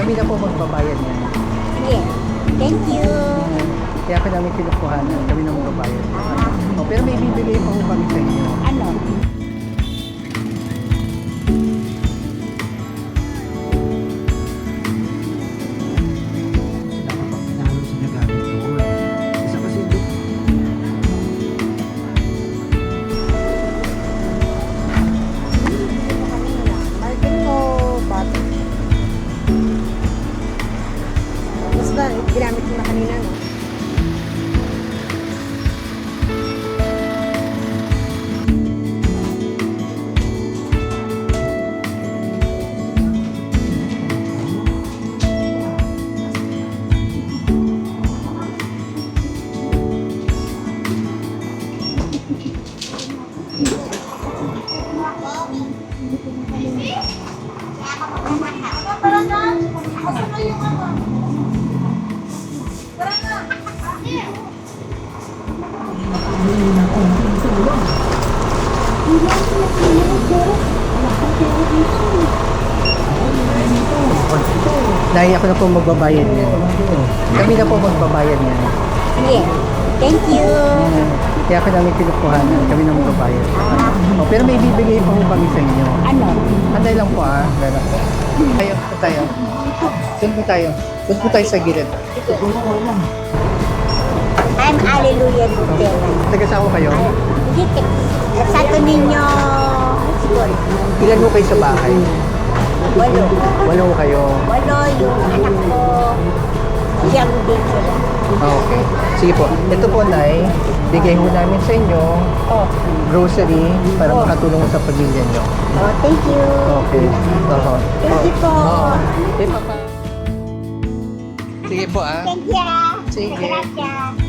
Kami na po magbabayad niya. Sige. Thank you. Kaya pa namin kinukuhanan. Kami na magbabayad. Pero may bibigay pa po kami sa inyo. Ano? Martin o bottle? Basta, ginamit ko na kanina, no? Tara na! Asa na yung ano? Tara na! Dahil ako na po magbabayad niya. Kami na po magbabayad niya. Sige. Thank you. Kaya pa namin kinukuhanan. Kami na magbabayad. Pero may bibigay pa po kami sa inyo. Ano? Antay lang po Meron po. Tayo, tayo. Doon po tayo. Doon po tayo sa gilid. I'm Alleluia Gutierrez. Taga-saan ko kayo? Dito. Santo Niño School. Ilan po kayo sa bahay? 8. Walo kayo. 8 yung anak ko. Siyang din sila. Okay. Sige po. Ito po, Nay. Bigay ho namin sa inyo Oh. grocery para makatulong sa pamilya nyo. Oh, thank you. Okay. Thank you po. Okay, Papa. Sige po, Thank you. Sige. Gracias.